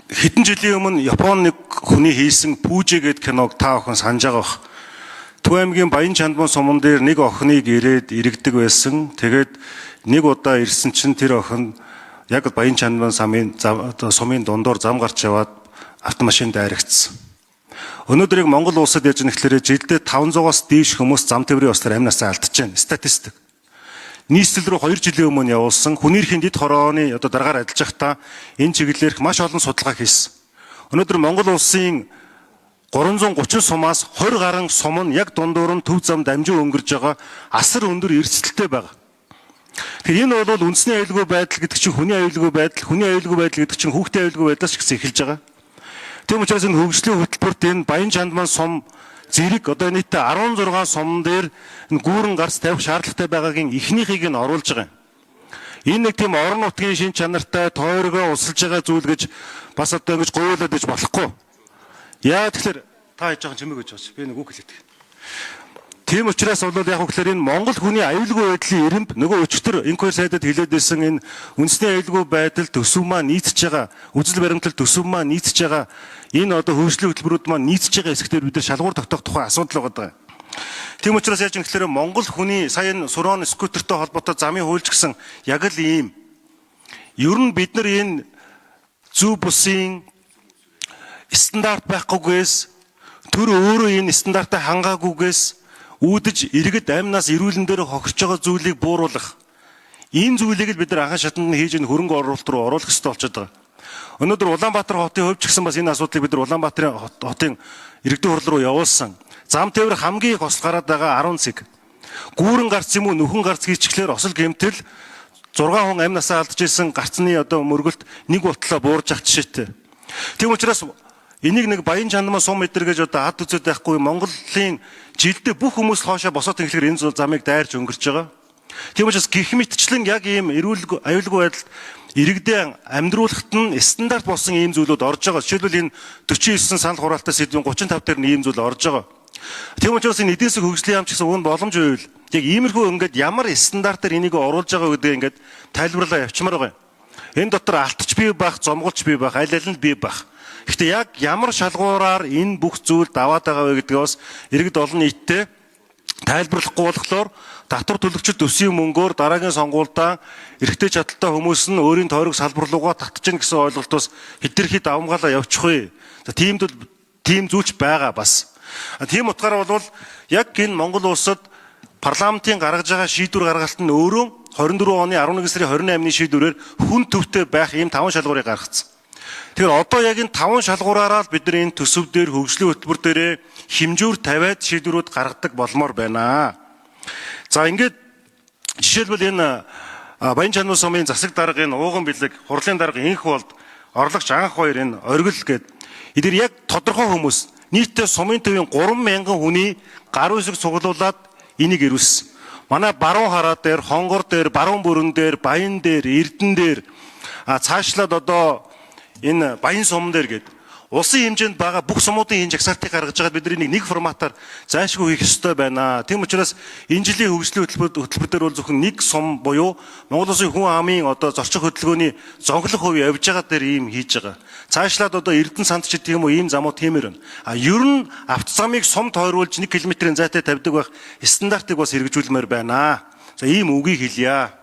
Хэдэн жилийн өмнө Японы нэг хүний хийсэн Пүүжэ гэдэг киног та охин санаж байгаа бох. Төв аймгийн Баян Чандман суман дээр нэг охиныг ирээд иргэдэг байсан. Тэгээд нэг удаа ирсэн чинь тэр охин яг Баян Чандман сумын дундуур зам гарч яваад автомашинд дайрагдсан. Өнөөдөр Монгол улсад яаж нэхлээрээ жилдээ 500-аас дээш хүмүүс зам тээврийн услаар амнасаа алдаж байна. Статистик. Нийслэл рүү 2 жилийн өмнө явуулсан хүний эрхийн дэд хорооны дараагаар ажиллаж байхдаа энэ чиглэлээрх маш олон судалгаа хийсэн. Өнөөдөр Монгол улсын 330 сумаас 20 гаруй сум нь яг дундуур нь төв зам дамжин өнгөрж байгаа асар өндөр эрсдэлтэй байгаа. Тэгэхээр энэ бол үндэсний аюулгүй байдал гэдэг чинь хүний аюулгүй байдал гэдэг чинь хүүхдийн аюулгүй байдлаас ч гэсэн эхэлж байгаа. Тийм учраас энэ хөгжлийн хөтөлбөрт энэ Баян Чандман сум зэрэг одоо нийтдээ 16 сумн дээр гүүрэн гарц тавих шаардлагатай байгаагийн эхнийхийг нь оруулж байгаа юм. Энэ нэг тийм орон нутгийн шин чанартай тойрогоо усалж байгаа зүйл гэж бас одоо ингэж гоёлоод иж болохгүй. Яа тэгэхээр та хийж байгаа чимэг гэж байна. Би нэг үг хэлээд. Тийм учраас бол яг хөглөр энэ Монгол хүний аюулгүй байдлын ирэмб нөгөө өчтөр инквайр сайдад хэлээд байсан энэ үндэсний аюулгүй байдал төсөв маань нийцэж байгаа үзэл баримтлал төсөв маань нийцэж байгаа энэ одоо хөгжлийн хөтөлбөрүүд маань нийцэж байгаа хэсгээр бид нар шалгуур тогтоох тухай асуудал байгаа. Тийм учраас яаж гэхээр Монгол хүний сая энэ Сурон скутертэй холбоотой замын хуульч гэсэн яг л ийм ер нь бид нар энэ зөв бусын стандарт байхгүйгээс төр өөрөө энэ стандартаа хангаагүйгээс үүдэж иргэд амнаас эрүүлэн дээр хохирч байгаа зүйлийг бууруулах. Энэ зүйлийг л бид нар анхан шатанд хийж энэ хөрөнгө оруулалт руу оруулах хэрэгтэй болчиход байгаа. Өнөөдөр Улаанбаатар хотын хувьд ч гэсэн бас энэ асуудлыг бид нар Улаанбаатарын хотын иргэдийн хурал руу явуулсан. Зам тээвэр хамгийн их осол гараад байгаа 10 цэг. Гүүрэн гарц юм уу нөхөн гарц хийчихлээр осол гэмтэл 6 хүн амнасаа алдж исэн гарцны одоо мөргөлт нэг ботлоо буурж ах жишээтэй. Тийм учраас энийг нэг Баян Чандман сум мэдэр гэж одоо ад үзээд байхгүй Монголын жилдээ бүх хүмүүс хоошоо босоод ингэлэхээр энэ замыг дайрж өнгөрч байгаа. Тийм учраас гих мэтчлэн яг ийм аюулгүй байдалд иргэдээ амьдруулахад нь стандарт болсон ийм зүйлүүд орж байгаа. Жишээлбэл энэ 49 санал хураалтаа сэдвийн 35 дээр нь ийм зүйл орж байгаа. Тийм учраас энэ эдийн засгийн хөгжлийн яамч гэсэн уг нь боломжгүй үйл. Яг иймэрхүү ингээд ямар стандартаар энийг оруулж байгаа гэдэг ингээд тайлбарлаа явчмаар байгаа юм. Энэ дотор алтч бий байх, зомголч бий байх, аль аль нь бий байх. Гэхдээ яг ямар шалгуураар энэ бүх зүйл даваад байгаа вэ гэдгийг бас иргэд олон нийтэд тайлбарлахгүй болохоор татвар төлөгчд төсвийн мөнгөөр дараагийн сонгуульдаа эрэгтэй чадaltaй хүмүүс нь өөрийн тойрог салбарлуугаа татчихна гэсэн ойлголтоос хэтэрхий давмгаалаа явчихвээ. За тийм зүйлч байгаа бас. Тийм утгаараа бол яг энэ Монгол улсад парламентын гаргаж байгаа шийдвэр гаргалт нь өөрөө 24 оны 11 сарын 28-ны шийдвэрээр хүн төвтэй байх ийм 5 шалгуурыг гаргацсан. Тэгэхээр одоо яг энэ 5 шалгуураараа бид нар энэ төсөв дээр хөгжлийн хөтөлбөр дээрээ хэмжүүр тавиад шийдвэрүүд гаргадаг болмоор байна. За ингээд жишээлбэл энэ Баян Чандман сумын засаг даргын ууган бэлэг, хурлын дарга инх болд орлогч анх хоёр энэ оргил гээд эдгээр яг тодорхой хүмүүс нийтдээ сумын төвийн 3,000 хүний гар үсэг цуглуулад энийг ирүүлсэн. Манай баруун хараа дээр, хонгор дээр, баруун бүрэн дээр, баян дээр, эрдэн дээр цаашлаад одоо энэ Баян суман дээр гээд улсын хэмжээнд байгаа бүх сумуудын энэ жагсаалтыг гаргаж байгаа бид нэг форматаар зайлшгүй хийх ёстой байна. Тийм учраас энэ жилийн хөгжлийн хөтөлбөр дээр бол зөвхөн нэг сум буюу Монгол Улсын хүн амын одоо зорчих хөдөлгөөний зонхлох хувь явж байгаа дээр ийм хийж байгаа. Цаашлаад одоо Эрдэнэ санд ч тийм үү ийм замуу тиймэр байна. Ер нь автозамыг сум тойруулж 1 км-ийн зайтай тавьдаг байх стандартыг бас хэрэгжүүлмээр байна. За ийм үгийг хэлье.